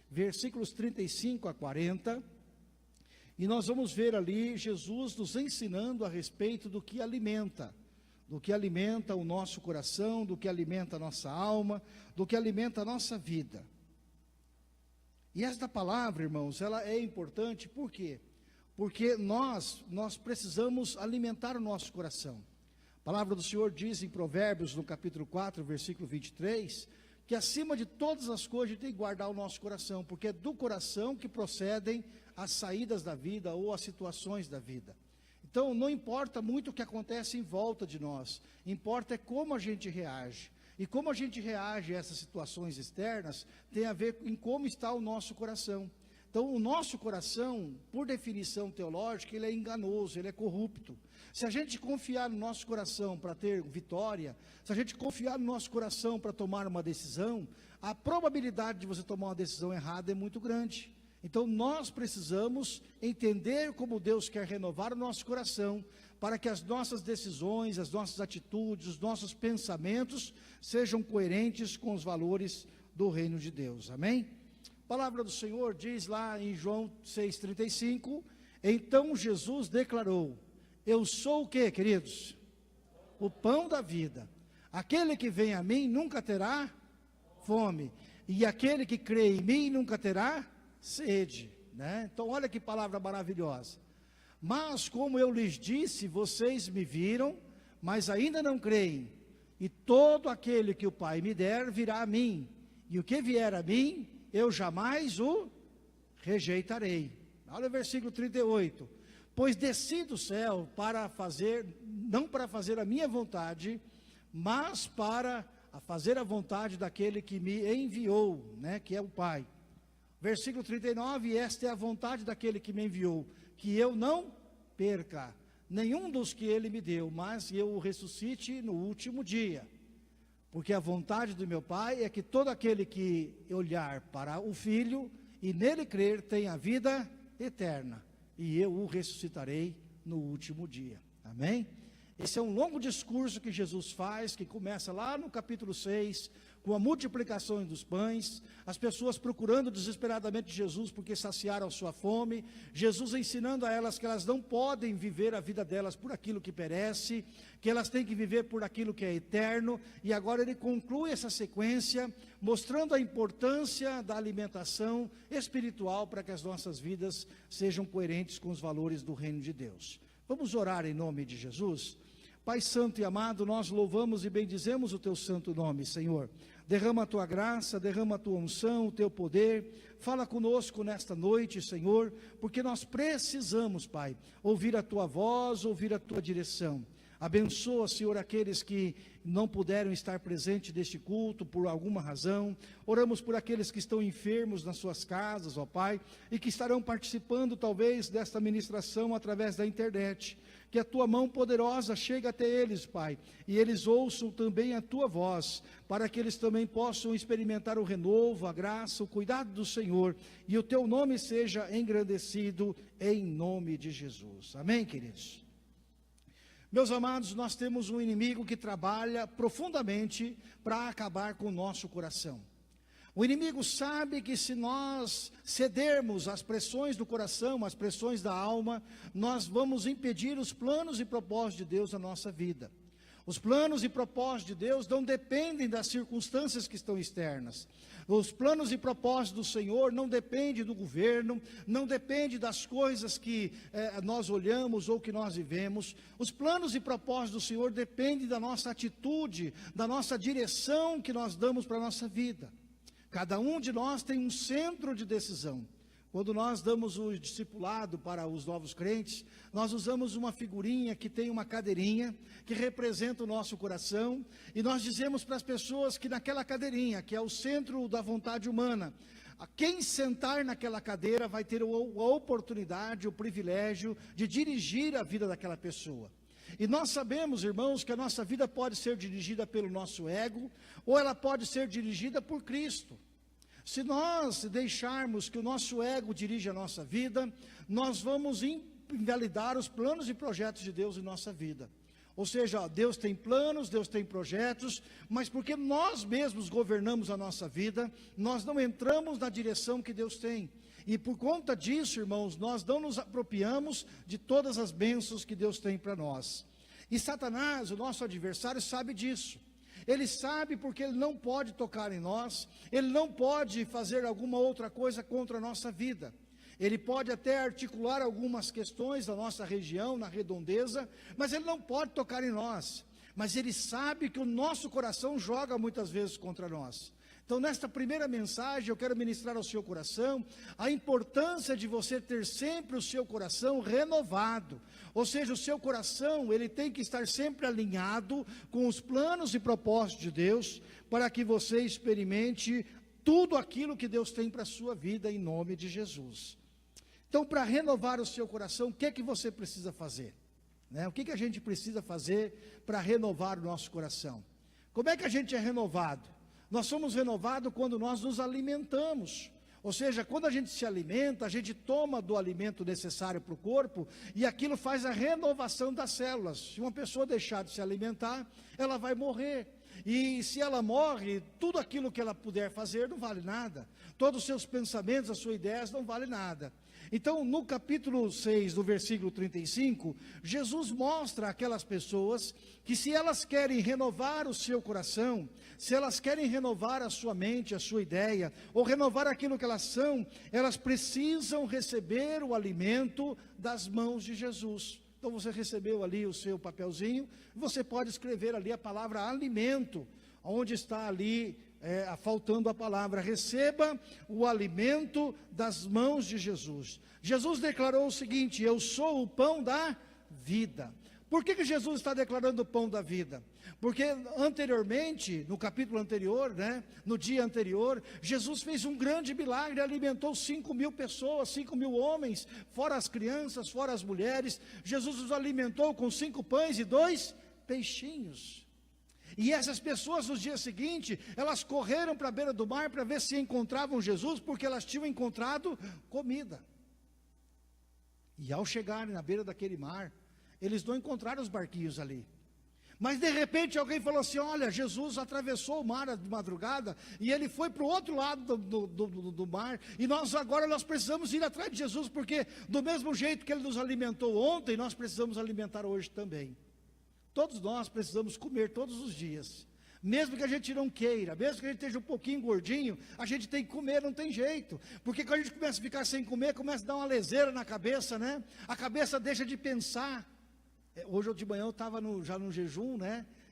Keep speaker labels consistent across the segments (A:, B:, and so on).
A: versículos 35 a 40, e nós vamos ver ali Jesus nos ensinando a respeito do que alimenta o nosso coração, do que alimenta a nossa alma, do que alimenta a nossa vida. E esta palavra, irmãos, ela é importante, por quê? Porque nós precisamos alimentar o nosso coração. A palavra do Senhor diz em Provérbios, no capítulo 4, versículo 23, que acima de todas as coisas a gente tem que guardar o nosso coração, porque é do coração que procedem as saídas da vida ou as situações da vida. Então não importa muito o que acontece em volta de nós, importa é como a gente reage. E como a gente reage a essas situações externas, tem a ver em como está o nosso coração. Então o nosso coração, por definição teológica, ele é enganoso, ele é corrupto. Se a gente confiar no nosso coração para ter vitória, se a gente confiar no nosso coração para tomar uma decisão, a probabilidade de você tomar uma decisão errada é muito grande. Então nós precisamos entender como Deus quer renovar o nosso coração, para que as nossas decisões, as nossas atitudes, os nossos pensamentos sejam coerentes com os valores do reino de Deus, amém? A palavra do Senhor diz lá em João 6,35, então Jesus declarou, eu sou o que, queridos? O pão da vida, aquele que vem a mim nunca terá fome, e aquele que crê em mim nunca terá sede, né? Então olha que palavra maravilhosa. Mas como eu lhes disse, vocês me viram, mas ainda não creem. E todo aquele que o Pai me der, virá a mim. E o que vier a mim, eu jamais o rejeitarei. Olha o versículo 38. Pois desci do céu para fazer, não para fazer a minha vontade, mas para fazer a vontade daquele que me enviou, né, que é o Pai. Versículo 39, esta é a vontade daquele que me enviou, que eu não perca nenhum dos que ele me deu, mas eu o ressuscite no último dia. Porque a vontade do meu Pai é que todo aquele que olhar para o Filho e nele crer tenha vida eterna, e eu o ressuscitarei no último dia. Amém? Esse é um longo discurso que Jesus faz, que começa lá no capítulo 6, com a multiplicação dos pães, as pessoas procurando desesperadamente Jesus porque saciaram sua fome, Jesus ensinando a elas que elas não podem viver a vida delas por aquilo que perece, que elas têm que viver por aquilo que é eterno, e agora ele conclui essa sequência, mostrando a importância da alimentação espiritual para que as nossas vidas sejam coerentes com os valores do reino de Deus. Vamos orar em nome de Jesus? Pai santo e amado, nós louvamos e bendizemos o teu santo nome, Senhor. Derrama a tua graça, derrama a tua unção, o teu poder. Fala conosco nesta noite, Senhor, porque nós precisamos, Pai, ouvir a tua voz, ouvir a tua direção. Abençoa, Senhor, aqueles que não puderam estar presentes neste culto por alguma razão. Oramos por aqueles que estão enfermos nas suas casas, ó Pai, e que estarão participando talvez desta ministração através da internet. Que a tua mão poderosa chegue até eles, Pai, e eles ouçam também a tua voz, para que eles também possam experimentar o renovo, a graça, o cuidado do Senhor, e o teu nome seja engrandecido em nome de Jesus. Amém, queridos? Meus amados, nós temos um inimigo que trabalha profundamente para acabar com o nosso coração. O inimigo sabe que se nós cedermos às pressões do coração, às pressões da alma, nós vamos impedir os planos e propósitos de Deus na nossa vida. Os planos e propósitos de Deus não dependem das circunstâncias que estão externas. Os planos e propósitos do Senhor não dependem do governo, não dependem das coisas que nós olhamos ou que nós vivemos. Os planos e propósitos do Senhor dependem da nossa atitude, da nossa direção que nós damos para a nossa vida. Cada um de nós tem um centro de decisão. Quando nós damos o discipulado para os novos crentes, nós usamos uma figurinha que tem uma cadeirinha, que representa o nosso coração, e nós dizemos para as pessoas que naquela cadeirinha, que é o centro da vontade humana, quem sentar naquela cadeira vai ter a oportunidade, o privilégio de dirigir a vida daquela pessoa. E nós sabemos, irmãos, que a nossa vida pode ser dirigida pelo nosso ego, ou ela pode ser dirigida por Cristo. Se nós deixarmos que o nosso ego dirija a nossa vida, nós vamos invalidar os planos e projetos de Deus em nossa vida. Ou seja, Deus tem planos, Deus tem projetos, mas porque nós mesmos governamos a nossa vida, nós não entramos na direção que Deus tem. E por conta disso, irmãos, nós não nos apropriamos de todas as bênçãos que Deus tem para nós. E Satanás, o nosso adversário, sabe disso. Ele sabe porque ele não pode tocar em nós, ele não pode fazer alguma outra coisa contra a nossa vida. Ele pode até articular algumas questões da nossa região, na redondeza, mas ele não pode tocar em nós. Mas ele sabe que o nosso coração joga muitas vezes contra nós. Então, nesta primeira mensagem, eu quero ministrar ao seu coração a importância de você ter sempre o seu coração renovado. Ou seja, o seu coração, ele tem que estar sempre alinhado com os planos e propósitos de Deus, para que você experimente tudo aquilo que Deus tem para a sua vida, em nome de Jesus. Então, para renovar o seu coração, o que é que você precisa fazer? O que é que a gente precisa fazer para renovar o nosso coração? Como é que a gente é renovado? Nós somos renovados quando nós nos alimentamos. Ou seja, quando a gente se alimenta, a gente toma do alimento necessário para o corpo, e aquilo faz a renovação das células. Se uma pessoa deixar de se alimentar, ela vai morrer. E se ela morre, tudo aquilo que ela puder fazer não vale nada. Todos os seus pensamentos, as suas ideias não valem nada. Então, no capítulo 6, no versículo 35, Jesus mostra àquelas pessoas que se elas querem renovar o seu coração, se elas querem renovar a sua mente, a sua ideia, ou renovar aquilo que elas são, elas precisam receber o alimento das mãos de Jesus. Então você recebeu ali o seu papelzinho, você pode escrever ali a palavra alimento, onde está ali faltando a palavra, receba o alimento das mãos de Jesus. Jesus declarou o seguinte: eu sou o pão da vida. Por que Jesus está declarando o pão da vida? Porque anteriormente, no capítulo anterior, no dia anterior, Jesus fez um grande milagre, alimentou 5.000 pessoas, 5.000 homens, fora as crianças, fora as mulheres. Jesus os alimentou com 5 pães e 2 peixinhos. E essas pessoas, no dia seguinte, elas correram para a beira do mar para ver se encontravam Jesus, porque elas tinham encontrado comida. E ao chegarem na beira daquele mar, eles não encontraram os barquinhos ali. Mas de repente alguém falou assim: olha, Jesus atravessou o mar de madrugada, e ele foi para o outro lado do mar, e nós precisamos ir atrás de Jesus, porque do mesmo jeito que ele nos alimentou ontem, nós precisamos alimentar hoje também. Todos nós precisamos comer todos os dias, mesmo que a gente não queira, mesmo que a gente esteja um pouquinho gordinho, a gente tem que comer, não tem jeito, porque quando a gente começa a ficar sem comer, começa a dar uma leseira na cabeça, a cabeça deixa de pensar. Hoje de manhã eu estava já no jejum,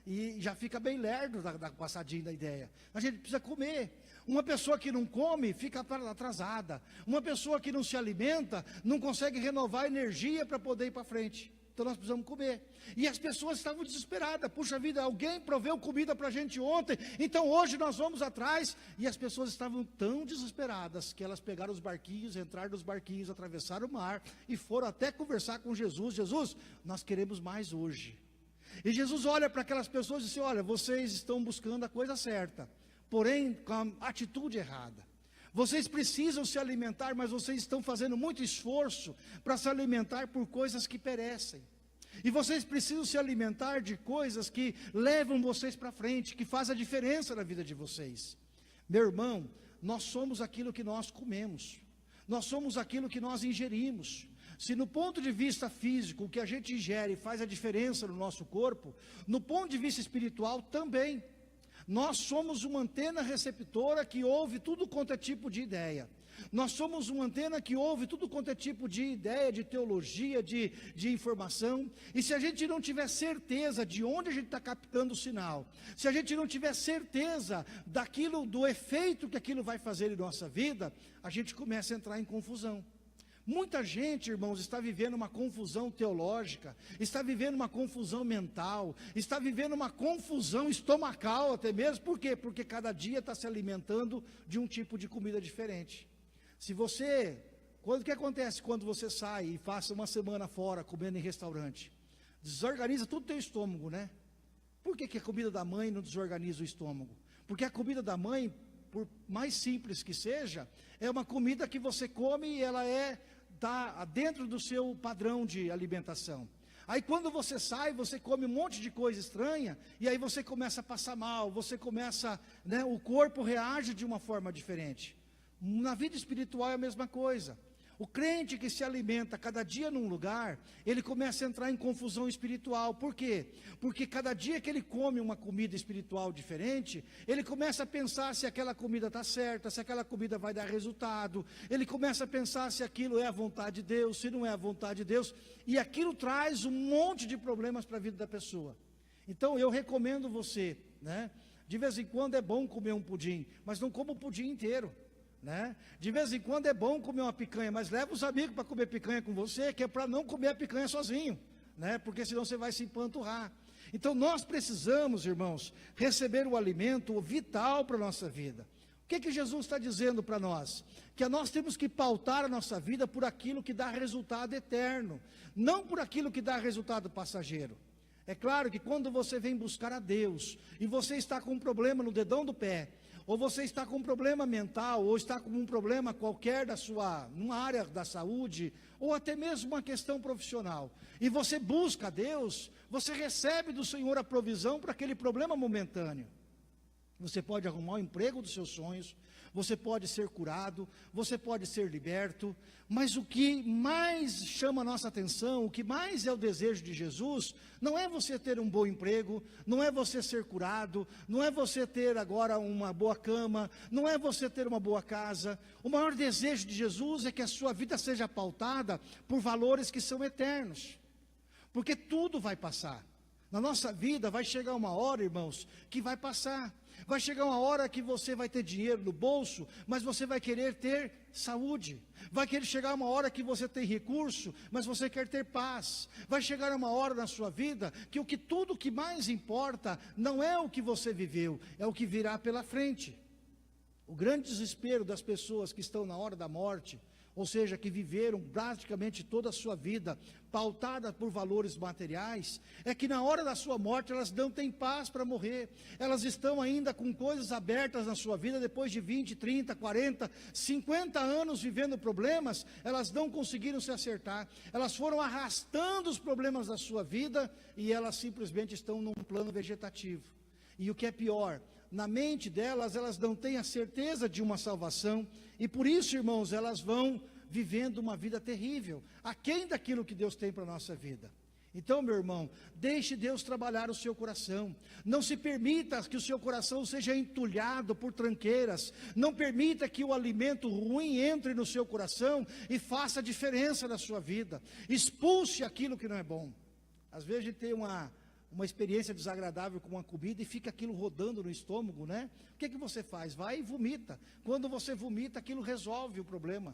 A: e já fica bem lerdo da passadinha da ideia. A gente precisa comer. Uma pessoa que não come fica atrasada, uma pessoa que não se alimenta não consegue renovar a energia para poder ir para frente. Então nós precisamos comer. E as pessoas estavam desesperadas. Puxa vida, alguém proveu comida para a gente ontem, então hoje nós vamos atrás. E as pessoas estavam tão desesperadas que elas pegaram os barquinhos, entraram nos barquinhos, atravessaram o mar e foram até conversar com Jesus. Jesus, nós queremos mais hoje. E Jesus olha para aquelas pessoas e diz: olha, vocês estão buscando a coisa certa, porém com a atitude errada. Vocês precisam se alimentar, mas vocês estão fazendo muito esforço para se alimentar por coisas que perecem. E vocês precisam se alimentar de coisas que levam vocês para frente, que fazem a diferença na vida de vocês. Meu irmão, nós somos aquilo que nós comemos. Nós somos aquilo que nós ingerimos. Se no ponto de vista físico, o que a gente ingere faz a diferença no nosso corpo, no ponto de vista espiritual também. Nós somos uma antena receptora que ouve tudo quanto é tipo de ideia. Nós somos uma antena que ouve tudo quanto é tipo de ideia, de teologia, de informação. E se a gente não tiver certeza de onde a gente está captando o sinal, se a gente não tiver certeza do efeito que aquilo vai fazer em nossa vida, a gente começa a entrar em confusão. Muita gente, irmãos, está vivendo uma confusão teológica, está vivendo uma confusão mental, está vivendo uma confusão estomacal até mesmo. Por quê? Porque cada dia está se alimentando de um tipo de comida diferente. O que acontece quando você sai e passa uma semana fora comendo em restaurante? Desorganiza todo o teu estômago, Por que a comida da mãe não desorganiza o estômago? Porque a comida da mãe, por mais simples que seja, é uma comida que você come e ela está dentro do seu padrão de alimentação. Aí quando você sai, você come um monte de coisa estranha, e aí você começa a passar mal, você começa, o corpo reage de uma forma diferente. Na vida espiritual é a mesma coisa. O crente que se alimenta cada dia num lugar, ele começa a entrar em confusão espiritual. Por quê? Porque cada dia que ele come uma comida espiritual diferente, ele começa a pensar se aquela comida está certa, se aquela comida vai dar resultado. Ele começa a pensar se aquilo é a vontade de Deus, se não é a vontade de Deus. E aquilo traz um monte de problemas para a vida da pessoa. Então eu recomendo você, de vez em quando é bom comer um pudim, mas não coma o pudim inteiro. De vez em quando é bom comer uma picanha, mas leva os amigos para comer picanha com você, que é para não comer a picanha sozinho, porque senão você vai se empanturrar. Então nós precisamos, irmãos, receber o alimento vital para a nossa vida. O que Jesus está dizendo para nós? Que nós temos que pautar a nossa vida por aquilo que dá resultado eterno, não por aquilo que dá resultado passageiro. É claro que quando você vem buscar a Deus, e você está com um problema no dedão do pé, ou você está com um problema mental, ou está com um problema qualquer numa área da saúde, ou até mesmo uma questão profissional, e você busca a Deus, você recebe do Senhor a provisão para aquele problema momentâneo. Você pode arrumar o emprego dos seus sonhos, você pode ser curado, você pode ser liberto, mas o que mais chama a nossa atenção, o que mais é o desejo de Jesus, não é você ter um bom emprego, não é você ser curado, não é você ter agora uma boa cama, não é você ter uma boa casa. O maior desejo de Jesus é que a sua vida seja pautada por valores que são eternos, porque tudo vai passar. Na nossa vida vai chegar uma hora, irmãos, que vai passar. Vai chegar uma hora que você vai ter dinheiro no bolso, mas você vai querer ter saúde. Vai querer chegar uma hora que você tem recurso, mas você quer ter paz. Vai chegar uma hora na sua vida que tudo que mais importa não é o que você viveu, é o que virá pela frente. O grande desespero das pessoas que estão na hora da morte, ou seja, que viveram praticamente toda a sua vida pautada por valores materiais, é que na hora da sua morte elas não têm paz para morrer, elas estão ainda com coisas abertas na sua vida, depois de 20, 30, 40, 50 anos vivendo problemas, elas não conseguiram se acertar, elas foram arrastando os problemas da sua vida, e elas simplesmente estão num plano vegetativo. E o que é pior, na mente delas, elas não têm a certeza de uma salvação, e por isso, irmãos, elas vão vivendo uma vida terrível, aquém daquilo que Deus tem para a nossa vida. Então, meu irmão, deixe Deus trabalhar o seu coração, não se permita que o seu coração seja entulhado por tranqueiras, não permita que o alimento ruim entre no seu coração e faça diferença na sua vida, expulse aquilo que não é bom. Às vezes a gente tem uma experiência desagradável com uma comida e fica aquilo rodando no estômago, O que você faz? Vai e vomita. Quando você vomita, aquilo resolve o problema,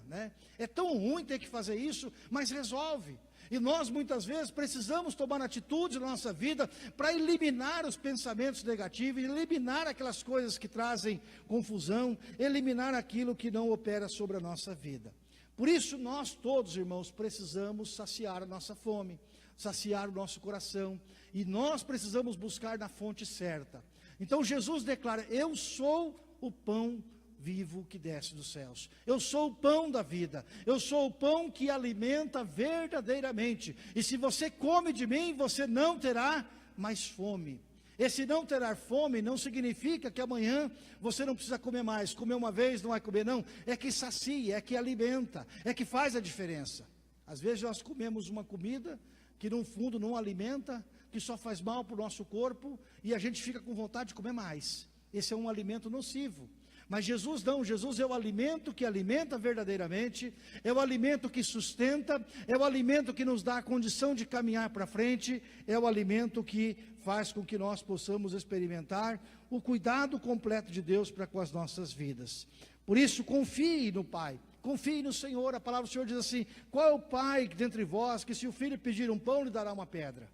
A: É tão ruim ter que fazer isso, mas resolve. E nós muitas vezes precisamos tomar atitudes na nossa vida para eliminar os pensamentos negativos, eliminar aquelas coisas que trazem confusão, eliminar aquilo que não opera sobre a nossa vida. Por isso nós todos, irmãos, precisamos saciar a nossa fome, saciar o nosso coração, e nós precisamos buscar na fonte certa. Então Jesus declara: eu sou o pão vivo que desce dos céus, eu sou o pão da vida, eu sou o pão que alimenta verdadeiramente, e se você come de mim, você não terá mais fome. Esse não terá fome não significa que amanhã você não precisa comer mais, comer uma vez não vai comer, não, é que sacia, é que alimenta, é que faz a diferença. Às vezes nós comemos uma comida que no fundo não alimenta, que só faz mal para o nosso corpo, e a gente fica com vontade de comer mais. Esse é um alimento nocivo. Mas Jesus não, Jesus é o alimento que alimenta verdadeiramente, é o alimento que sustenta, é o alimento que nos dá a condição de caminhar para frente, é o alimento que faz com que nós possamos experimentar o cuidado completo de Deus para com as nossas vidas. Por isso, confie no Pai. Confie no Senhor. A palavra do Senhor diz assim: qual é o pai dentre vós que se o filho pedir um pão lhe dará uma pedra?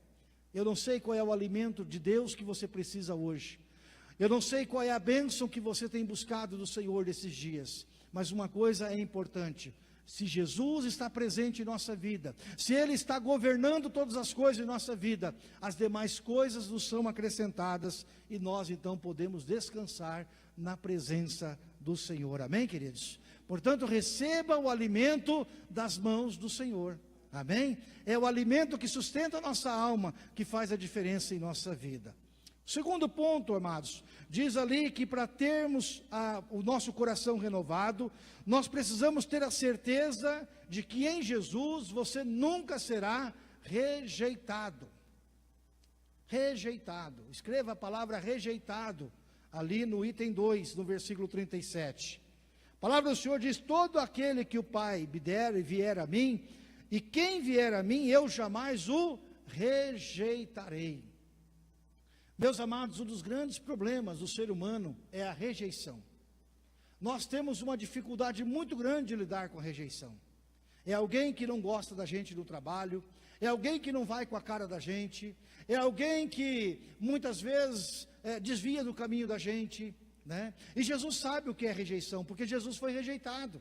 A: Eu não sei qual é o alimento de Deus que você precisa hoje, eu não sei qual é a bênção que você tem buscado do Senhor nesses dias, mas uma coisa é importante: se Jesus está presente em nossa vida, se Ele está governando todas as coisas em nossa vida, as demais coisas nos são acrescentadas, e nós então podemos descansar na presença do Senhor. Amém, queridos? Portanto, receba o alimento das mãos do Senhor. Amém? É o alimento que sustenta a nossa alma, que faz a diferença em nossa vida. Segundo ponto, amados, diz ali que para termos o nosso coração renovado, nós precisamos ter a certeza de que em Jesus você nunca será rejeitado. Rejeitado. Escreva a palavra rejeitado ali no item 2, no versículo 37. A palavra do Senhor diz: todo aquele que o Pai me der e vier a mim, e quem vier a mim, eu jamais o rejeitarei. Meus amados, um dos grandes problemas do ser humano é a rejeição. Nós temos uma dificuldade muito grande de lidar com a rejeição. É alguém que não gosta da gente no trabalho, é alguém que não vai com a cara da gente, é alguém que muitas vezes desvia do caminho da gente, né? E Jesus sabe o que é rejeição, porque Jesus foi rejeitado.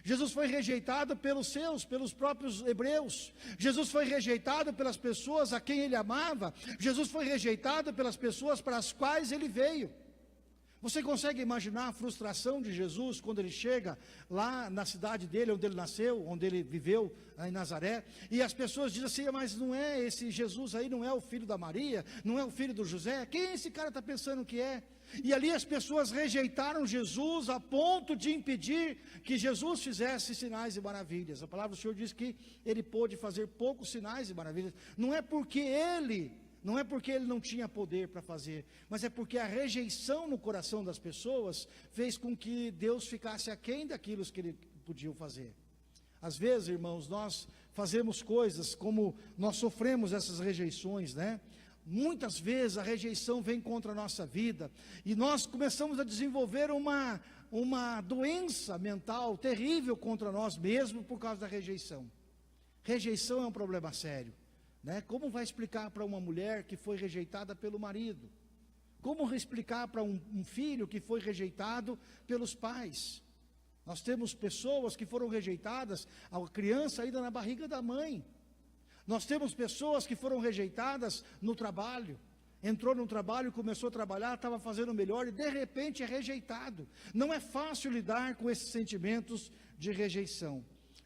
A: Jesus foi rejeitado pelos próprios hebreus. Jesus foi rejeitado pelas pessoas a quem ele amava. Jesus foi rejeitado pelas pessoas para as quais ele veio. Você consegue imaginar a frustração de Jesus quando ele chega lá na cidade dele, onde ele nasceu, onde ele viveu, em Nazaré, e as pessoas dizem assim: mas não é esse Jesus aí, não é o filho da Maria, não é o filho do José, quem esse cara está pensando que é? E ali as pessoas rejeitaram Jesus a ponto de impedir que Jesus fizesse sinais e maravilhas. A palavra do Senhor diz que ele pôde fazer poucos sinais e maravilhas, não é porque ele não tinha poder para fazer, mas é porque a rejeição no coração das pessoas fez com que Deus ficasse aquém daquilo que ele podia fazer. Às vezes, irmãos, nós fazemos coisas como nós sofremos essas rejeições, né? Muitas vezes a rejeição vem contra a nossa vida e nós começamos a desenvolver uma doença mental terrível contra nós mesmos por causa da rejeição. Rejeição é um problema sério, né? Como vai explicar para uma mulher que foi rejeitada pelo marido? Como explicar para um filho que foi rejeitado pelos pais? Nós temos pessoas que foram rejeitadas, a criança ainda na barriga da mãe. Nós temos pessoas que foram rejeitadas no trabalho. Entrou no trabalho, começou a trabalhar, estava fazendo melhor e de repente é rejeitado. Não é fácil lidar com esses sentimentos de rejeição.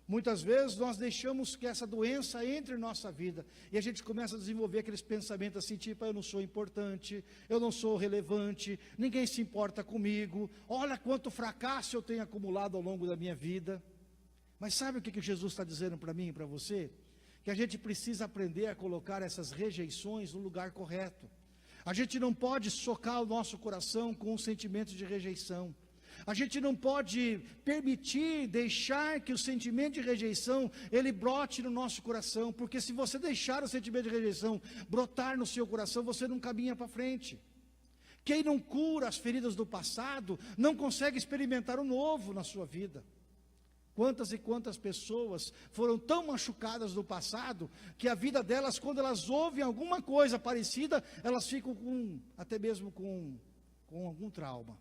A: Muitas vezes nós deixamos que essa doença entre em nossa vida e a gente começa a desenvolver aqueles pensamentos assim, tipo: eu não sou importante, eu não sou relevante, ninguém se importa comigo, olha quanto fracasso eu tenho acumulado ao longo da minha vida. Mas sabe o que Jesus está dizendo para mim e para você? Que a gente precisa aprender a colocar essas rejeições no lugar correto. A gente não pode socar o nosso coração com um sentimento de rejeição. A gente não pode deixar que o sentimento de rejeição, ele brote no nosso coração, porque se você deixar o sentimento de rejeição brotar no seu coração, você não caminha para frente. Quem não cura as feridas do passado, não consegue experimentar o novo na sua vida. Quantas e quantas pessoas foram tão machucadas no passado, que a vida delas, quando elas ouvem alguma coisa parecida, elas ficam até mesmo com algum trauma.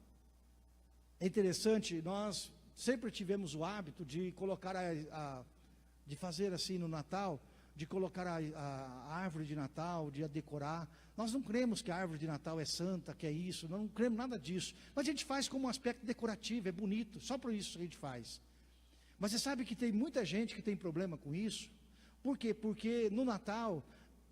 A: É interessante, nós sempre tivemos o hábito de colocar, de fazer assim no Natal, de colocar a árvore de Natal, de a decorar. Nós não cremos que a árvore de Natal é santa, que é isso, não cremos nada disso. Mas a gente faz como um aspecto decorativo, é bonito, só por isso a gente faz. Mas você sabe que tem muita gente que tem problema com isso? Por quê? Porque no Natal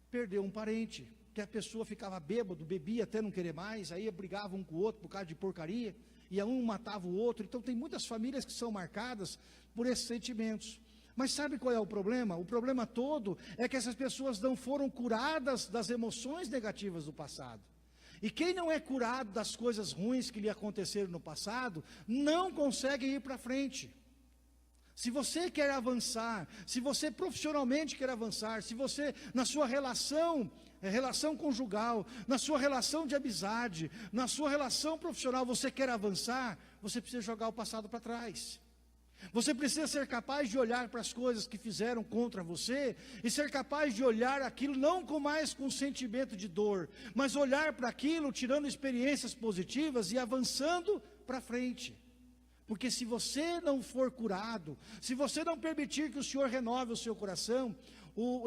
A: perdeu um parente, que a pessoa ficava bêbado, bebia até não querer mais, aí brigava um com o outro por causa de porcaria, e um matava o outro. Então tem muitas famílias que são marcadas por esses sentimentos. Mas sabe qual é o problema? O problema todo é que essas pessoas não foram curadas das emoções negativas do passado. E quem não é curado das coisas ruins que lhe aconteceram no passado, não consegue ir para frente. Se você quer avançar, se você profissionalmente quer avançar, se você na sua relação conjugal, na sua relação de amizade, na sua relação profissional, você quer avançar, você precisa jogar o passado para trás. Você precisa ser capaz de olhar para as coisas que fizeram contra você e ser capaz de olhar aquilo não mais com sentimento de dor, mas olhar para aquilo tirando experiências positivas e avançando para frente. Porque se você não for curado, se você não permitir que o Senhor renove o seu coração,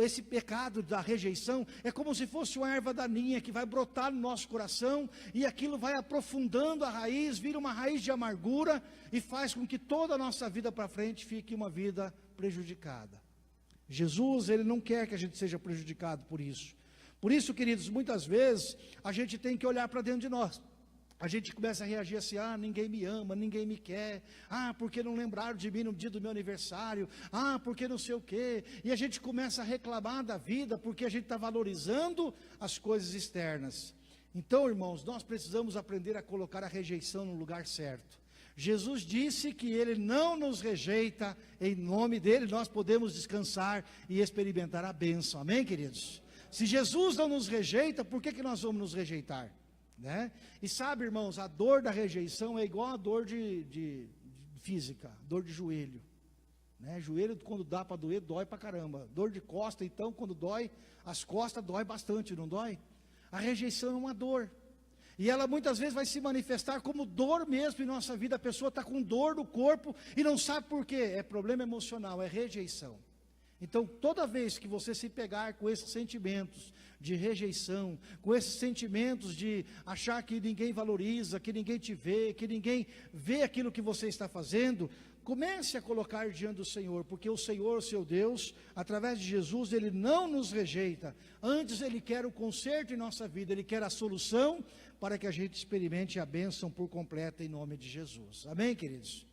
A: esse pecado da rejeição é como se fosse uma erva daninha que vai brotar no nosso coração e aquilo vai aprofundando a raiz, vira uma raiz de amargura e faz com que toda a nossa vida para frente fique uma vida prejudicada. Jesus, ele não quer que a gente seja prejudicado por isso. Por isso, queridos, muitas vezes a gente tem que olhar para dentro de nós. A gente começa a reagir assim: ah, ninguém me ama, ninguém me quer, ah, porque não lembraram de mim no dia do meu aniversário, ah, porque não sei o quê, e a gente começa a reclamar da vida, porque a gente está valorizando as coisas externas. Então, irmãos, nós precisamos aprender a colocar a rejeição no lugar certo. Jesus disse que Ele não nos rejeita, em nome dEle nós podemos descansar e experimentar a bênção, amém, queridos? Se Jesus não nos rejeita, por que nós vamos nos rejeitar? Né? E sabe, irmãos, a dor da rejeição é igual a dor de física, dor de joelho, né? Joelho, quando dá para doer, dói para caramba. Dor de costa, então, quando dói, as costas dói bastante, não dói? A rejeição é uma dor, e ela muitas vezes vai se manifestar como dor mesmo em nossa vida. A pessoa está com dor no corpo e não sabe por quê, é problema emocional, é rejeição. Então, toda vez que você se pegar com esses sentimentos de rejeição, com esses sentimentos de achar que ninguém valoriza, que ninguém te vê, que ninguém vê aquilo que você está fazendo, comece a colocar diante do Senhor, porque o Senhor, seu Deus, através de Jesus, Ele não nos rejeita. Antes, Ele quer o conserto em nossa vida, Ele quer a solução para que a gente experimente a bênção por completa em nome de Jesus. Amém, queridos?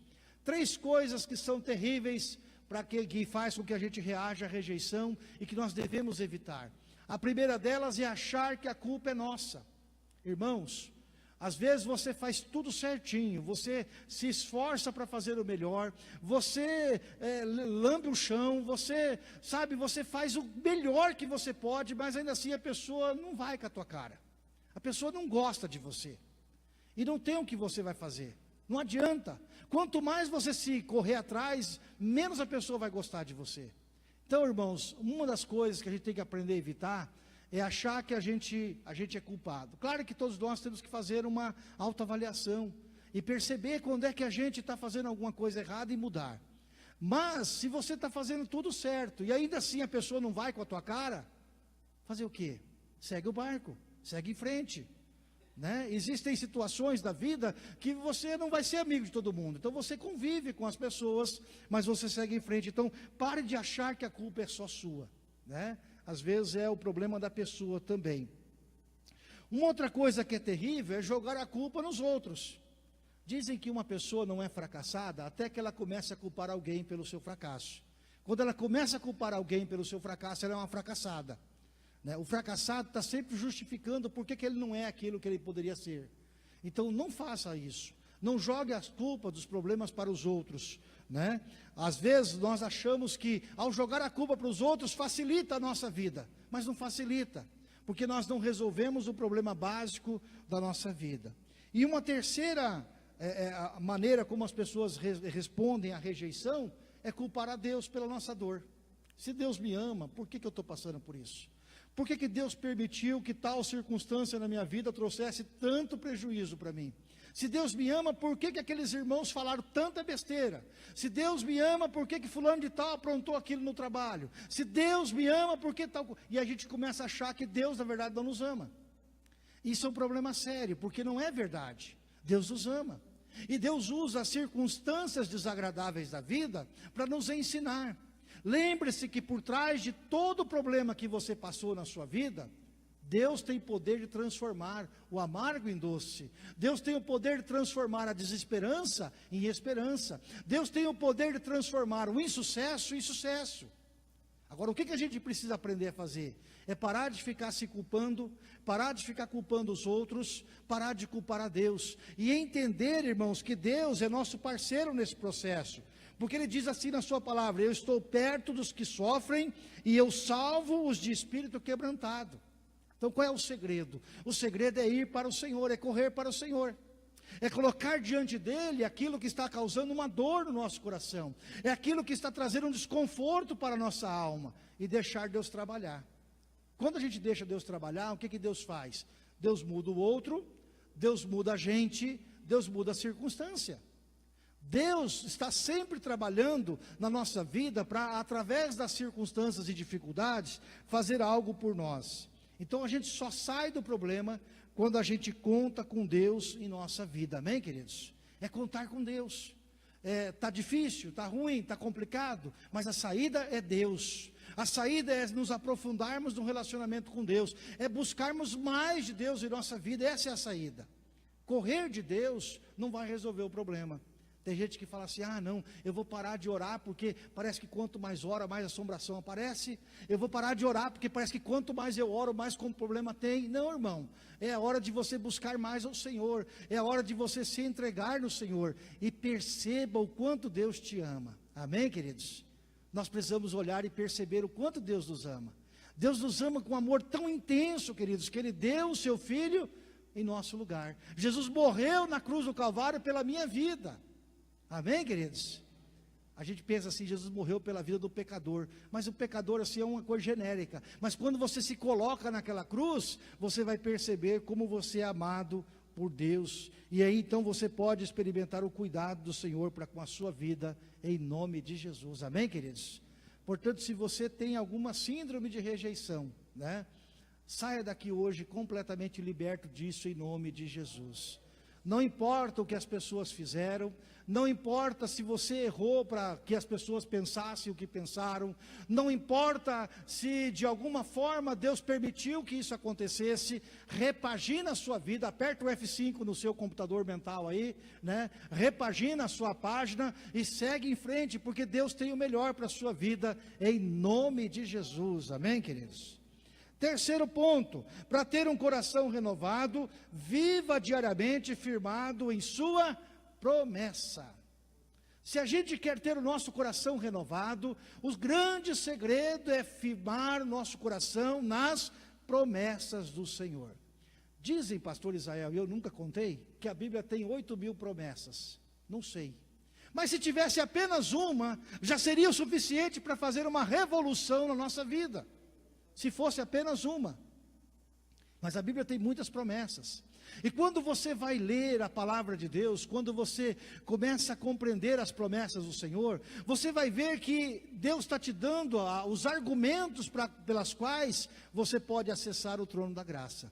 A: 3 coisas que são terríveis para que faz com que a gente reaja à rejeição e que nós devemos evitar. A primeira delas é achar que a culpa é nossa. Irmãos, às vezes você faz tudo certinho, você se esforça para fazer o melhor, você lambe o chão, você faz o melhor que você pode, mas ainda assim a pessoa não vai com a tua cara. A pessoa não gosta de você, e não tem o que você vai fazer. Não adianta, quanto mais você se correr atrás, menos a pessoa vai gostar de você. Então, irmãos, uma das coisas que a gente tem que aprender a evitar é achar que a gente é culpado. Claro que todos nós temos que fazer uma autoavaliação e perceber quando é que a gente está fazendo alguma coisa errada e mudar. Mas, se você está fazendo tudo certo e ainda assim a pessoa não vai com a tua cara, fazer o quê? Segue o barco, segue em frente. Né? Existem situações da vida que você não vai ser amigo de todo mundo, então você convive com as pessoas, mas você segue em frente. Então pare de achar que a culpa é só sua, né? Às vezes é o problema da pessoa também. Uma outra coisa que é terrível é jogar a culpa nos outros. Dizem que uma pessoa não é fracassada até que ela comece a culpar alguém pelo seu fracasso. Quando ela começa a culpar alguém pelo seu fracasso, ela é uma fracassada. O fracassado está sempre justificando por que ele não é aquilo que ele poderia ser. Então não faça isso, não jogue as culpas dos problemas para os outros, né? Às vezes nós achamos que ao jogar a culpa para os outros facilita a nossa vida, mas não facilita, porque nós não resolvemos o problema básico da nossa vida. E uma terceira a maneira como as pessoas respondem à rejeição é culpar a Deus pela nossa dor. Se Deus me ama, por que eu estou passando por isso? Por que Deus permitiu que tal circunstância na minha vida trouxesse tanto prejuízo para mim? Se Deus me ama, por que aqueles irmãos falaram tanta besteira? Se Deus me ama, por que fulano de tal aprontou aquilo no trabalho? Se Deus me ama, por que tal... E a gente começa a achar que Deus, na verdade, não nos ama. Isso é um problema sério, porque não é verdade. Deus nos ama. E Deus usa as circunstâncias desagradáveis da vida para nos ensinar. Lembre-se que por trás de todo o problema que você passou na sua vida, Deus tem poder de transformar o amargo em doce. Deus tem o poder de transformar a desesperança em esperança. Deus tem o poder de transformar o insucesso em sucesso. Agora, o que a gente precisa aprender a fazer? É parar de ficar se culpando, parar de ficar culpando os outros, parar de culpar a Deus. E entender, irmãos, que Deus é nosso parceiro nesse processo. Porque Ele diz assim na sua palavra: eu estou perto dos que sofrem e eu salvo os de espírito quebrantado. Então qual é o segredo? O segredo é ir para o Senhor, é correr para o Senhor. É colocar diante dEle aquilo que está causando uma dor no nosso coração. É aquilo que está trazendo um desconforto para a nossa alma. E deixar Deus trabalhar. Quando a gente deixa Deus trabalhar, o que Deus faz? Deus muda o outro, Deus muda a gente, Deus muda a circunstância. Deus está sempre trabalhando na nossa vida para, através das circunstâncias e dificuldades, fazer algo por nós. Então a gente só sai do problema quando a gente conta com Deus em nossa vida, amém, queridos? É contar com Deus. Está difícil, está ruim, está complicado, mas a saída é Deus. A saída é nos aprofundarmos no relacionamento com Deus, é buscarmos mais de Deus em nossa vida, essa é a saída. Correr de Deus não vai resolver o problema. Tem gente que fala assim, não, eu vou parar de orar porque parece que quanto mais ora, mais assombração aparece. Eu vou parar de orar porque parece que quanto mais eu oro, mais como problema tem. Não, irmão, é a hora de você buscar mais ao Senhor, é a hora de você se entregar no Senhor, e perceba o quanto Deus te ama. Amém, queridos? Nós precisamos olhar e perceber o quanto Deus nos ama. Deus nos ama com um amor tão intenso, queridos, que Ele deu o seu Filho em nosso lugar. Jesus morreu na cruz do Calvário pela minha vida. Amém, queridos? A gente pensa assim, Jesus morreu pela vida do pecador, mas o pecador assim é uma coisa genérica. Mas quando você se coloca naquela cruz, você vai perceber como você é amado por Deus, e aí então você pode experimentar o cuidado do Senhor para com a sua vida, em nome de Jesus. Amém, queridos? Portanto, se você tem alguma síndrome de rejeição, né, saia daqui hoje completamente liberto disso, em nome de Jesus. Não importa o que as pessoas fizeram, não importa se você errou para que as pessoas pensassem o que pensaram, não importa se de alguma forma Deus permitiu que isso acontecesse, repagina a sua vida, aperta o F5 no seu computador mental aí, né? Repagina a sua página e segue em frente, porque Deus tem o melhor para a sua vida, em nome de Jesus. Amém, queridos? Terceiro ponto, para ter um coração renovado, viva diariamente firmado em sua promessa. Se a gente quer ter o nosso coração renovado, o grande segredo é firmar o nosso coração nas promessas do Senhor. Dizem, pastor Israel, e eu nunca contei, que a Bíblia tem 8.000 promessas. Não sei. Mas se tivesse apenas uma, já seria o suficiente para fazer uma revolução na nossa vida. Se fosse apenas uma. Mas a Bíblia tem muitas promessas. E quando você vai ler a palavra de Deus, quando você começa a compreender as promessas do Senhor, você vai ver que Deus está te dando os argumentos pelas quais você pode acessar o trono da graça.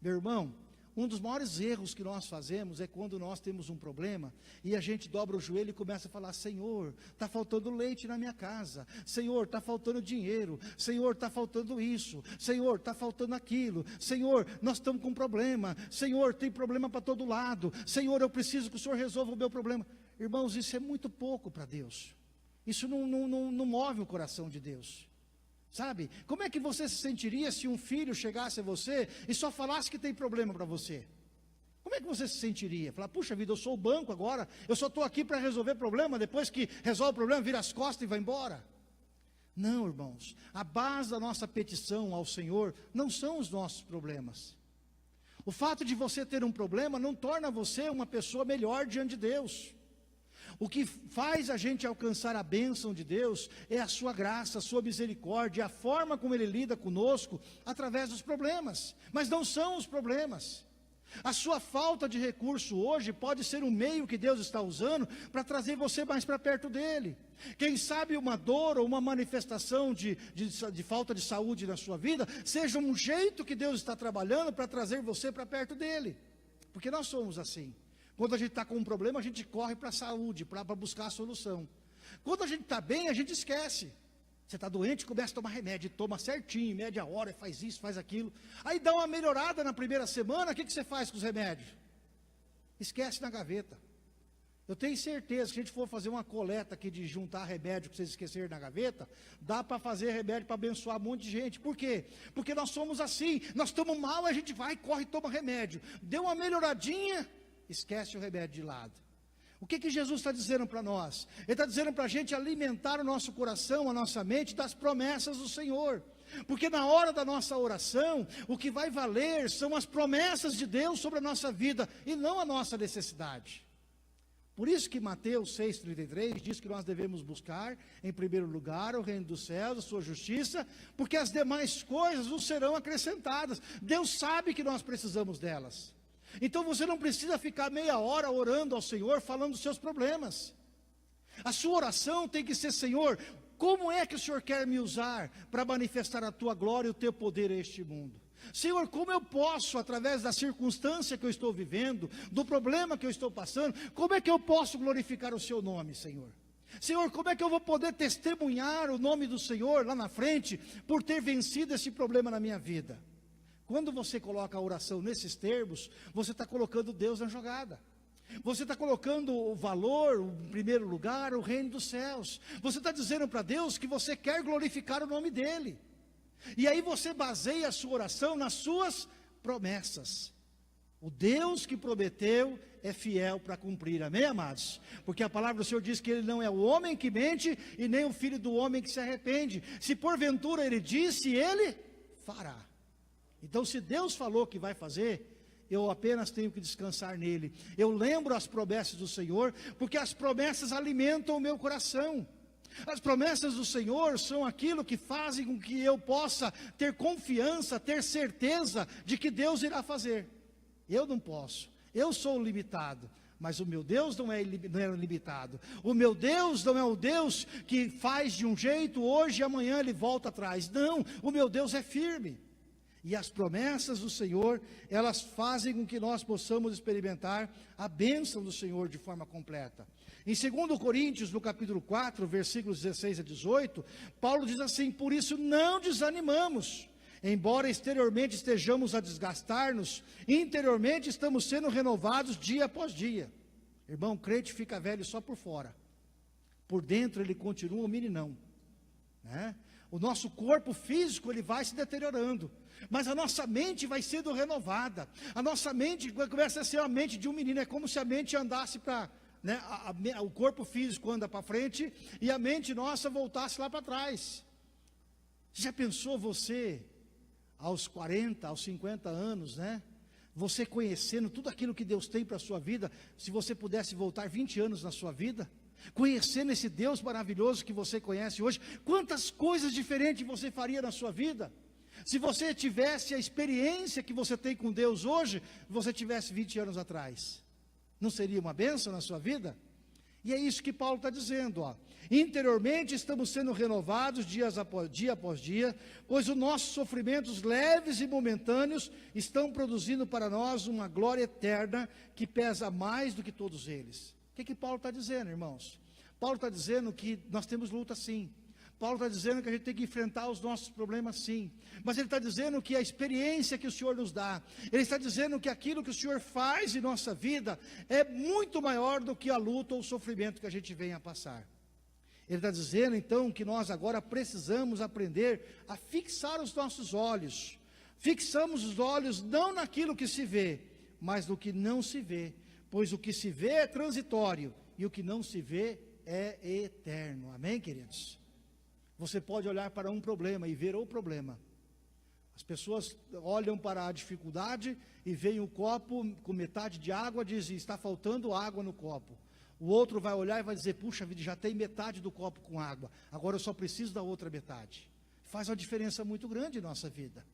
A: Meu irmão, um dos maiores erros que nós fazemos é quando nós temos um problema e a gente dobra o joelho e começa a falar: Senhor, está faltando leite na minha casa, Senhor, está faltando dinheiro, Senhor, está faltando isso, Senhor, está faltando aquilo, Senhor, nós estamos com um problema, Senhor, tem problema para todo lado, Senhor, eu preciso que o Senhor resolva o meu problema. Irmãos, isso é muito pouco para Deus, isso não move o coração de Deus. Sabe, como é que você se sentiria se um filho chegasse a você e só falasse que tem problema para você? Como é que você se sentiria? Falar: puxa vida, eu sou o banco agora, eu só estou aqui para resolver problema, depois que resolve o problema, vira as costas e vai embora. Não, irmãos, a base da nossa petição ao Senhor não são os nossos problemas. O fato de você ter um problema não torna você uma pessoa melhor diante de Deus. O que faz a gente alcançar a bênção de Deus é a sua graça, a sua misericórdia, a forma como Ele lida conosco através dos problemas, mas não são os problemas. A sua falta de recurso hoje pode ser um meio que Deus está usando para trazer você mais para perto dEle. Quem sabe uma dor ou uma manifestação de falta de saúde na sua vida, seja um jeito que Deus está trabalhando para trazer você para perto dEle, porque nós somos assim. Quando a gente está com um problema, a gente corre para a saúde, para buscar a solução. Quando a gente está bem, a gente esquece. Você está doente, começa a tomar remédio, toma certinho, mede a hora, faz isso, faz aquilo. Aí dá uma melhorada na primeira semana, o que você faz com os remédios? Esquece na gaveta. Eu tenho certeza que se a gente for fazer uma coleta aqui de juntar remédio que vocês esqueceram na gaveta, dá para fazer remédio para abençoar um monte de gente. Por quê? Porque nós somos assim, nós estamos mal, a gente vai, corre e toma remédio. Deu uma melhoradinha, esquece o remédio de lado. O que Jesus está dizendo para nós? Ele está dizendo para a gente alimentar o nosso coração, a nossa mente das promessas do Senhor. Porque na hora da nossa oração, o que vai valer são as promessas de Deus sobre a nossa vida e não a nossa necessidade. Por isso que Mateus 6,33 diz que nós devemos buscar em primeiro lugar o reino dos céus, a sua justiça, porque as demais coisas nos serão acrescentadas. Deus sabe que nós precisamos delas. Então você não precisa ficar meia hora orando ao Senhor, falando dos seus problemas. A sua oração tem que ser: Senhor, como é que o Senhor quer me usar para manifestar a tua glória e o teu poder a este mundo? Senhor, como eu posso, através da circunstância que eu estou vivendo, do problema que eu estou passando, como é que eu posso glorificar o seu nome, Senhor? Senhor, como é que eu vou poder testemunhar o nome do Senhor lá na frente, por ter vencido esse problema na minha vida? Quando você coloca a oração nesses termos, você está colocando Deus na jogada. Você está colocando o valor, em primeiro lugar, o reino dos céus. Você está dizendo para Deus que você quer glorificar o nome dEle. E aí você baseia a sua oração nas suas promessas. O Deus que prometeu é fiel para cumprir, amém, amados? Porque a palavra do Senhor diz que Ele não é o homem que mente, e nem o filho do homem que se arrepende. Se porventura Ele disse, Ele fará. Então, se Deus falou que vai fazer, eu apenas tenho que descansar nele. Eu lembro as promessas do Senhor, porque as promessas alimentam o meu coração. As promessas do Senhor são aquilo que fazem com que eu possa ter confiança, ter certeza de que Deus irá fazer. Eu não posso, eu sou limitado, mas o meu Deus não é limitado. O meu Deus não é o Deus que faz de um jeito hoje e amanhã Ele volta atrás. Não, o meu Deus é firme. E as promessas do Senhor, elas fazem com que nós possamos experimentar a bênção do Senhor de forma completa. Em 2 Coríntios, no capítulo 4, versículos 16 a 18, Paulo diz assim: por isso não desanimamos, embora exteriormente estejamos a desgastar-nos, interiormente estamos sendo renovados dia após dia. Irmão, o crente fica velho só por fora, por dentro ele continua um meninão, né? O nosso corpo físico ele vai se deteriorando, mas a nossa mente vai sendo renovada. A nossa mente começa a ser a mente de um menino. É como se a mente andasse para, né, o corpo físico anda para frente e a mente nossa voltasse lá para trás. Já pensou você, aos 40, aos 50 anos, né? Você conhecendo tudo aquilo que Deus tem para a sua vida, se você pudesse voltar 20 anos na sua vida, conhecendo esse Deus maravilhoso que você conhece hoje, quantas coisas diferentes você faria na sua vida? Se você tivesse a experiência que você tem com Deus hoje, você tivesse 20 anos atrás, não seria uma bênção na sua vida? E é isso que Paulo está dizendo, ó. Interiormente estamos sendo renovados dia após dia, pois os nossos sofrimentos leves e momentâneos estão produzindo para nós uma glória eterna que pesa mais do que todos eles. O que Paulo está dizendo, irmãos? Paulo está dizendo que nós temos luta sim. Paulo está dizendo que a gente tem que enfrentar os nossos problemas sim. Mas ele está dizendo que a experiência que o Senhor nos dá, ele está dizendo que aquilo que o Senhor faz em nossa vida é muito maior do que a luta ou o sofrimento que a gente vem a passar. Ele está dizendo então que nós agora precisamos aprender a fixar os nossos olhos. Fixamos os olhos não naquilo que se vê, mas no que não se vê. Pois o que se vê é transitório e o que não se vê é eterno. Amém, queridos? Você pode olhar para um problema e ver o problema. As pessoas olham para a dificuldade e veem o copo com metade de água, dizem, está faltando água no copo. O outro vai olhar e vai dizer, puxa vida, já tem metade do copo com água, agora eu só preciso da outra metade. Faz uma diferença muito grande em nossa vida.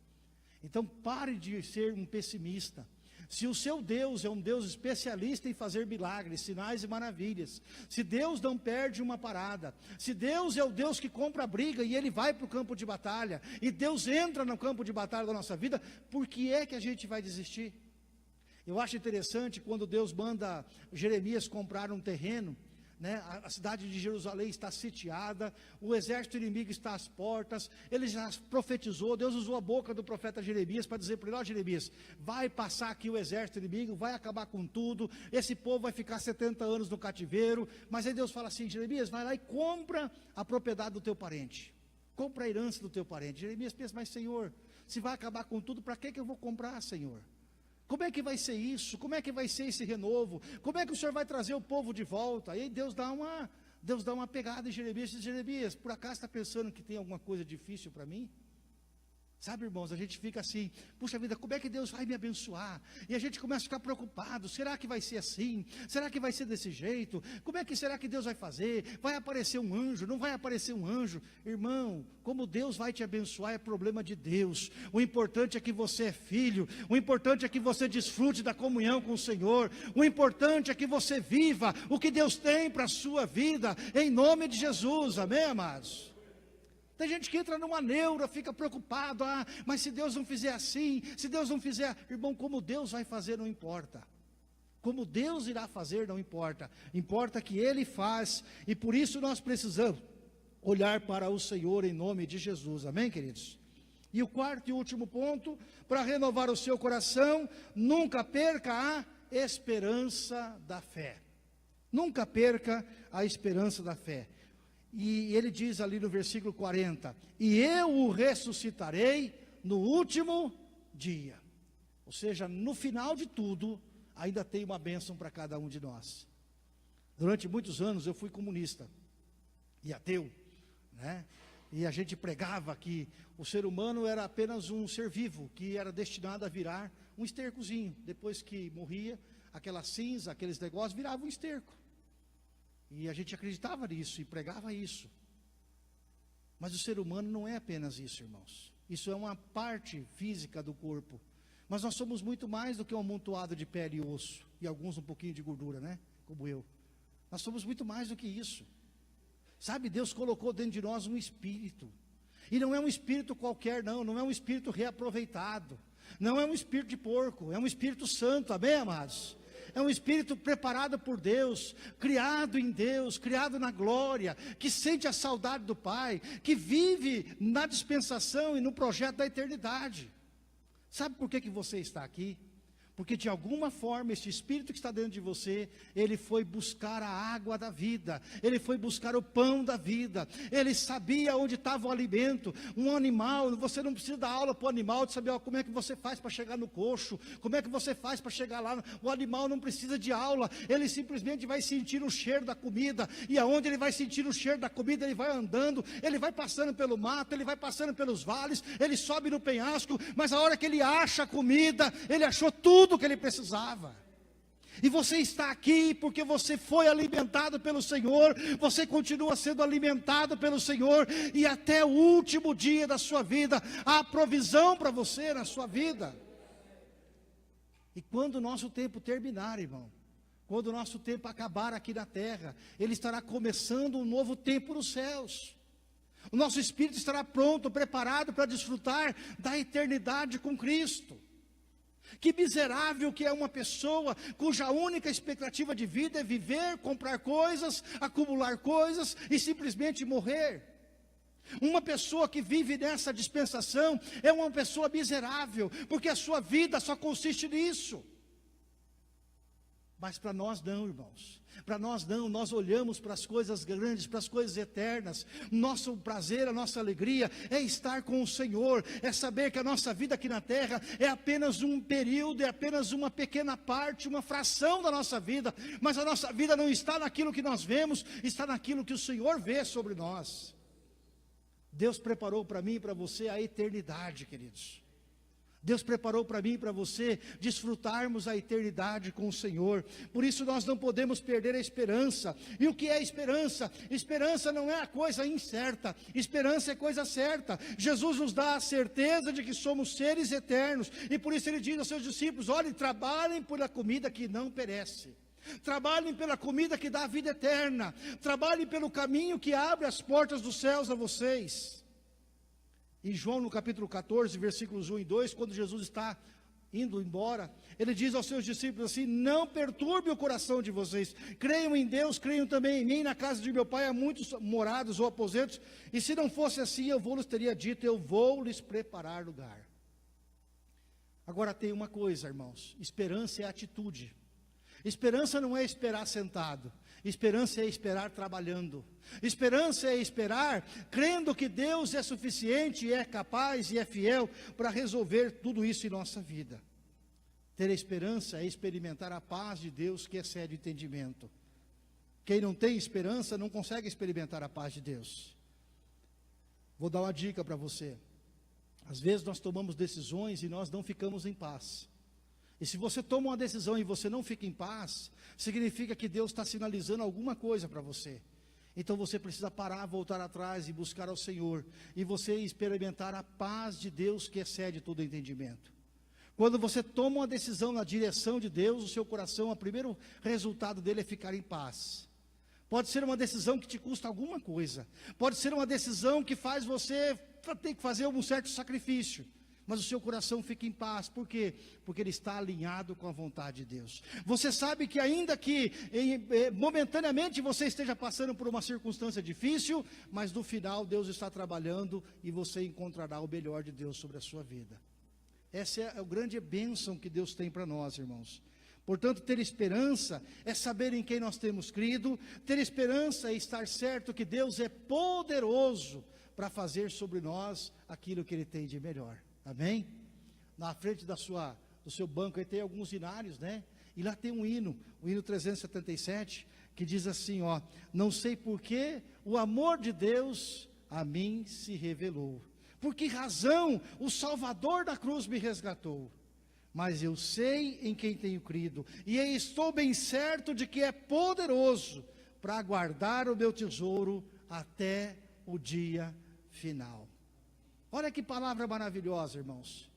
A: Então pare de ser um pessimista. Se o seu Deus é um Deus especialista em fazer milagres, sinais e maravilhas, se Deus não perde uma parada, se Deus é o Deus que compra a briga e Ele vai para o campo de batalha, e Deus entra no campo de batalha da nossa vida, por que é que a gente vai desistir? Eu acho interessante quando Deus manda Jeremias comprar um terreno, né? A cidade de Jerusalém está sitiada, o exército inimigo está às portas, ele já profetizou, Deus usou a boca do profeta Jeremias para dizer para ele, ó Jeremias, vai passar aqui o exército inimigo, vai acabar com tudo, esse povo vai ficar 70 anos no cativeiro, mas aí Deus fala assim, Jeremias, vai lá e compra a propriedade do teu parente, compra a herança do teu parente. Jeremias pensa, mas Senhor, se vai acabar com tudo, para que eu vou comprar, Senhor? Como é que vai ser isso? Como é que vai ser esse renovo? Como é que o Senhor vai trazer o povo de volta? Aí Deus dá uma pegada em Jeremias, diz, Jeremias, por acaso está pensando que tem alguma coisa difícil para mim? Sabe, irmãos, a gente fica assim, puxa vida, como é que Deus vai me abençoar? E a gente começa a ficar preocupado, será que vai ser assim? Será que vai ser desse jeito? Como é que será que Deus vai fazer? Vai aparecer um anjo? Não vai aparecer um anjo? Irmão, como Deus vai te abençoar é problema de Deus. O importante é que você é filho, o importante é que você desfrute da comunhão com o Senhor, o importante é que você viva o que Deus tem para a sua vida, em nome de Jesus, amém, amados? Tem gente que entra numa neura, fica preocupado, mas se Deus não fizer assim, se Deus não fizer, irmão, como Deus vai fazer não importa, Como Deus irá fazer não importa, importa que Ele faz, e por isso nós precisamos olhar para o Senhor em nome de Jesus, amém, queridos? E o quarto e último ponto, para renovar o seu coração, nunca perca a esperança da fé. Nunca perca a esperança da fé. E ele diz ali no versículo 40, e eu o ressuscitarei no último dia. Ou seja, no final de tudo, ainda tem uma bênção para cada um de nós. Durante muitos anos eu fui comunista e ateu, né? E a gente pregava que o ser humano era apenas um ser vivo, que era destinado a virar um estercozinho. Depois que morria, aquela cinza, aqueles negócios, virava um esterco. E a gente acreditava nisso e pregava isso. Mas o ser humano não é apenas isso, irmãos. Isso é uma parte física do corpo. Mas nós somos muito mais do que um amontoado de pele e osso. E alguns um pouquinho de gordura, né? Como eu. Nós somos muito mais do que isso. Sabe, Deus colocou dentro de nós um espírito. E não é um espírito qualquer, não é um espírito reaproveitado. Não é um espírito de porco, é um espírito santo, amém, amados? É um espírito preparado por Deus, criado em Deus, criado na glória, que sente a saudade do Pai, que vive na dispensação e no projeto da eternidade. Sabe por que você está aqui? Porque de alguma forma, esse Espírito que está dentro de você, ele foi buscar a água da vida, ele foi buscar o pão da vida, ele sabia onde estava o alimento. Um animal, você não precisa dar aula para o animal, de saber como é que você faz para chegar no coxo, como é que você faz para chegar lá. O animal não precisa de aula, ele simplesmente vai sentir o cheiro da comida, e aonde ele vai sentir o cheiro da comida, ele vai andando, ele vai passando pelo mato, ele vai passando pelos vales, ele sobe no penhasco, mas a hora que ele acha a comida, ele achou tudo que ele precisava. E você está aqui porque você foi alimentado pelo Senhor, você continua sendo alimentado pelo Senhor, e até o último dia da sua vida, há provisão para você na sua vida. E quando o nosso tempo terminar, irmão, quando o nosso tempo acabar aqui na terra, ele estará começando um novo tempo nos céus. O nosso espírito estará pronto, preparado para desfrutar da eternidade com Cristo. Que miserável que é uma pessoa cuja única expectativa de vida é viver, comprar coisas, acumular coisas e simplesmente morrer. Uma pessoa que vive nessa dispensação é uma pessoa miserável, porque a sua vida só consiste nisso. Mas para nós não, irmãos. Para nós não, nós olhamos para as coisas grandes, para as coisas eternas. Nosso prazer, a nossa alegria é estar com o Senhor, é saber que a nossa vida aqui na terra é apenas um período, é apenas uma pequena parte, uma fração da nossa vida. Mas a nossa vida não está naquilo que nós vemos, está naquilo que o Senhor vê sobre nós. Deus preparou para mim e para você a eternidade, queridos. Deus preparou para mim e para você desfrutarmos a eternidade com o Senhor. Por isso nós não podemos perder a esperança. E o que é esperança? Esperança não é a coisa incerta, esperança é coisa certa. Jesus nos dá a certeza de que somos seres eternos, e por isso ele diz aos seus discípulos: olhem, trabalhem pela comida que não perece. Trabalhem pela comida que dá a vida eterna. Trabalhem pelo caminho que abre as portas dos céus a vocês. Em João, no capítulo 14, versículos 1 e 2, quando Jesus está indo embora, ele diz aos seus discípulos assim: não perturbe o coração de vocês, creiam em Deus, creiam também em mim. Na casa de meu pai há muitos morados ou aposentos, e se não fosse assim, eu vou lhes teria dito, eu vou lhes preparar lugar. Agora tem uma coisa, irmãos, esperança é atitude. Esperança não é esperar sentado, esperança é esperar trabalhando. Esperança é esperar crendo que Deus é suficiente, é capaz e é fiel para resolver tudo isso em nossa vida. Ter esperança é experimentar a paz de Deus que excede o entendimento. Quem não tem esperança não consegue experimentar a paz de Deus. Vou dar uma dica para você. Às vezes nós tomamos decisões e nós não ficamos em paz. E se você toma uma decisão e você não fica em paz, significa que Deus está sinalizando alguma coisa para você. Então você precisa parar, voltar atrás e buscar ao Senhor, e você experimentar a paz de Deus que excede todo entendimento. Quando você toma uma decisão na direção de Deus, o seu coração, o primeiro resultado dele é ficar em paz. Pode ser uma decisão que te custa alguma coisa, pode ser uma decisão que faz você ter que fazer um certo sacrifício. mas o seu coração fica em paz. Por quê? Porque ele está alinhado com a vontade de Deus. Você sabe que ainda que momentaneamente você esteja passando por uma circunstância difícil, mas no final Deus está trabalhando e você encontrará o melhor de Deus sobre a sua vida. Essa é a grande bênção que Deus tem para nós, irmãos. Portanto, ter esperança é saber em quem nós temos crido. Ter esperança é estar certo que Deus é poderoso para fazer sobre nós aquilo que Ele tem de melhor. Amém? Na frente do seu banco aí tem alguns hinários, né? E lá tem um hino, o hino 377, que diz assim, ó: não sei por que o amor de Deus a mim se revelou. Por que razão o Salvador da cruz me resgatou? Mas eu sei em quem tenho crido, e estou bem certo de que é poderoso para guardar o meu tesouro até o dia final. Olha que palavra maravilhosa, irmãos.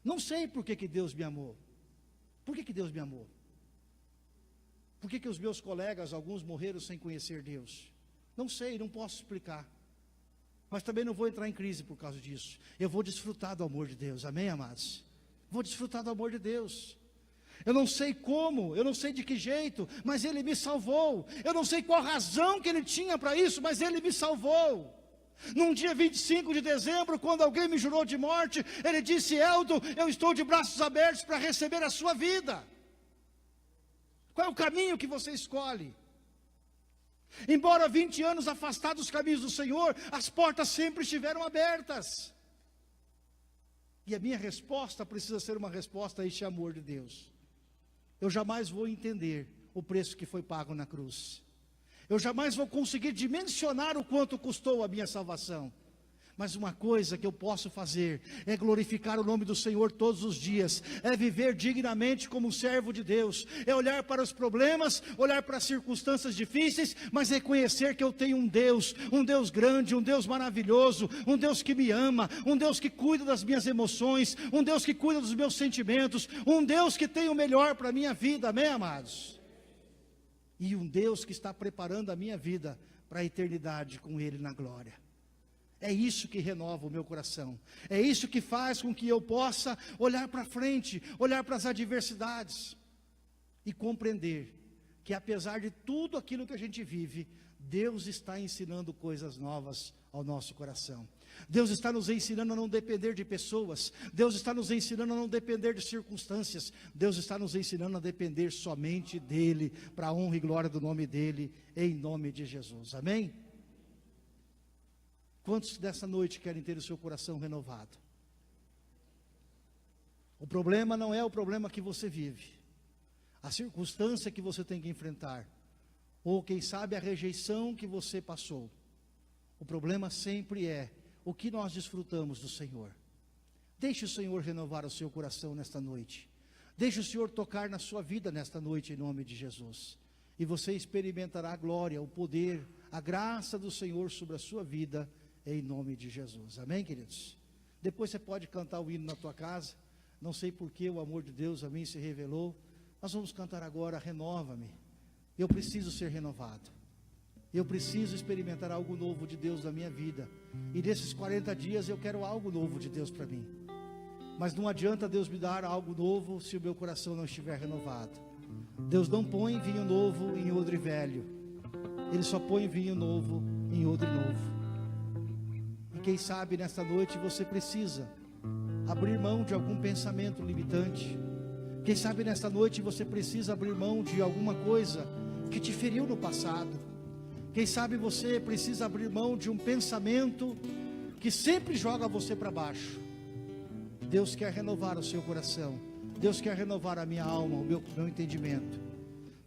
A: Não sei por que Deus me amou. Por que Deus me amou? Por que os meus colegas, alguns morreram sem conhecer Deus? Não sei, não posso explicar. Mas também não vou entrar em crise por causa disso. Eu vou desfrutar do amor de Deus, amém, amados? Vou desfrutar do amor de Deus. Eu não sei como, eu não sei de que jeito, mas Ele me salvou. Eu não sei qual razão que Ele tinha para isso, mas Ele me salvou. Num dia 25 de dezembro, quando alguém me jurou de morte, Ele disse: Eldo, eu estou de braços abertos para receber a sua vida. Qual é o caminho que você escolhe? Embora 20 anos afastado dos caminhos do Senhor, as portas sempre estiveram abertas. E a minha resposta precisa ser uma resposta a este amor de Deus. Eu jamais vou entender o preço que foi pago na cruz. Eu jamais vou conseguir dimensionar o quanto custou a minha salvação. Mas uma coisa que eu posso fazer é glorificar o nome do Senhor todos os dias, é viver dignamente como um servo de Deus, é olhar para os problemas, olhar para as circunstâncias difíceis, mas reconhecer que eu tenho um Deus grande, um Deus maravilhoso, um Deus que me ama, um Deus que cuida das minhas emoções, um Deus que cuida dos meus sentimentos, um Deus que tem o melhor para a minha vida, amém, amados? E um Deus que está preparando a minha vida para a eternidade com Ele na glória. É isso que renova o meu coração. É isso que faz com que eu possa olhar para frente, olhar para as adversidades e compreender que apesar de tudo aquilo que a gente vive, Deus está ensinando coisas novas ao nosso coração. Deus está nos ensinando a não depender de pessoas. Deus está nos ensinando a não depender de circunstâncias. Deus está nos ensinando a depender somente dEle, para a honra e glória do nome dEle, em nome de Jesus. Amém? Quantos dessa noite querem ter o seu coração renovado? O problema não é o problema que você vive, a circunstância que você tem que enfrentar, ou quem sabe a rejeição que você passou. O problema sempre é o que nós desfrutamos do Senhor. Deixe o Senhor renovar o seu coração nesta noite. Deixe o Senhor tocar na sua vida nesta noite, em nome de Jesus. E você experimentará a glória, o poder, a graça do Senhor sobre a sua vida, em nome de Jesus, amém, queridos? Depois você pode cantar o hino na tua casa. Não sei porque o amor de Deus a mim se revelou. Nós vamos cantar agora, renova-me. Eu preciso ser renovado. Eu preciso experimentar algo novo de Deus na minha vida. E nesses 40 dias eu quero algo novo de Deus para mim. Mas não adianta Deus me dar algo novo se o meu coração não estiver renovado. Deus não põe vinho novo em odre velho. Ele só põe vinho novo em odre novo. Quem sabe nesta noite você precisa abrir mão de algum pensamento limitante. Quem sabe nesta noite você precisa abrir mão de alguma coisa que te feriu no passado. Quem sabe você precisa abrir mão de um pensamento que sempre joga você para baixo. Deus quer renovar o seu coração. Deus quer renovar a minha alma, o meu entendimento,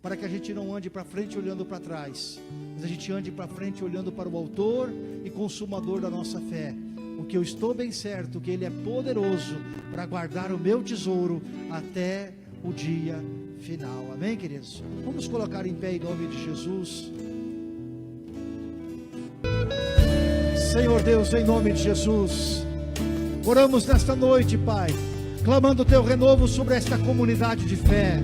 A: para que a gente não ande para frente olhando para trás, mas a gente ande para frente olhando para o autor e consumador da nossa fé. O que eu estou bem certo, que Ele é poderoso para guardar o meu tesouro até o dia final. Amém, queridos? Vamos colocar em pé em nome de Jesus. Senhor Deus, em nome de Jesus, oramos nesta noite, Pai, clamando o Teu renovo sobre esta comunidade de fé.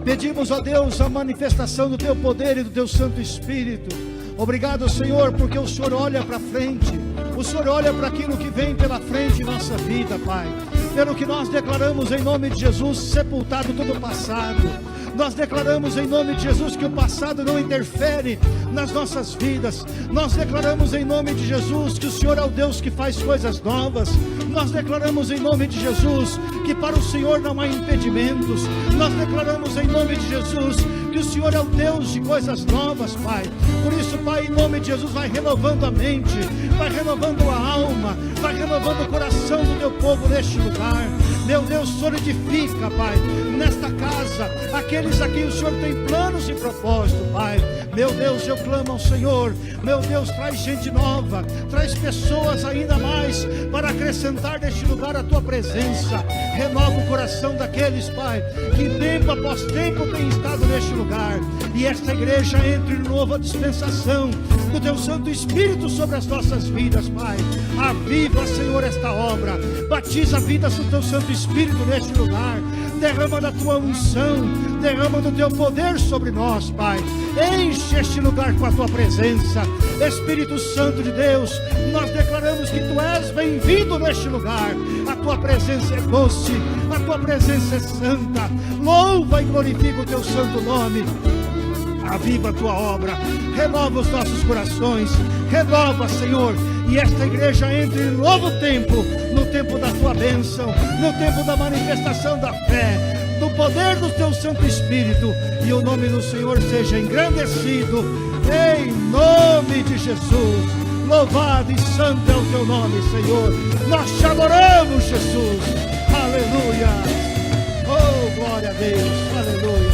A: Pedimos a Deus a manifestação do Teu poder e do Teu Santo Espírito. Obrigado, Senhor, porque o Senhor olha para frente, O Senhor olha para aquilo que vem pela frente em nossa vida, Pai. Pelo que nós declaramos em nome de Jesus, sepultado todo o passado. Nós declaramos em nome de Jesus que o passado não interfere nas nossas vidas. Nós declaramos em nome de Jesus que o Senhor é o Deus que faz coisas novas. Nós declaramos em nome de Jesus que para o Senhor não há impedimentos. Nós declaramos em nome de Jesus que o Senhor é o Deus de coisas novas, Pai. Por isso, Pai, em nome de Jesus, vai renovando a mente, vai renovando a alma, vai renovando o coração do teu povo neste lugar. Meu Deus, solidifica, Pai, nesta casa, aqueles a quem o Senhor tem planos e propósito, Pai. Meu Deus, eu clamo ao Senhor. Meu Deus, traz gente nova, traz pessoas ainda mais para acrescentar neste lugar a tua presença. Renova o coração daqueles, Pai, que tempo após tempo tem estado neste lugar. E esta igreja entre em nova dispensação do teu Santo Espírito sobre as nossas vidas, Pai. Aviva, Senhor, esta obra. Batiza vidas do teu Santo Espírito neste lugar. Derrama da tua unção, derrama do teu poder sobre nós, Pai. Enche este lugar com a tua presença. Espírito Santo de Deus, nós declaramos que tu és bem-vindo neste lugar. A tua presença é doce, a tua presença é santa. Louva e glorifica o teu santo nome. Aviva a tua obra, renova os nossos corações, renova, Senhor, e esta igreja entre em novo tempo, no tempo da tua bênção, no tempo da manifestação da fé, do poder do teu Santo Espírito, e o nome do Senhor seja engrandecido, em nome de Jesus. Louvado e santo é o teu nome, Senhor. Nós te adoramos, Jesus. Aleluia. Oh, glória a Deus. Aleluia.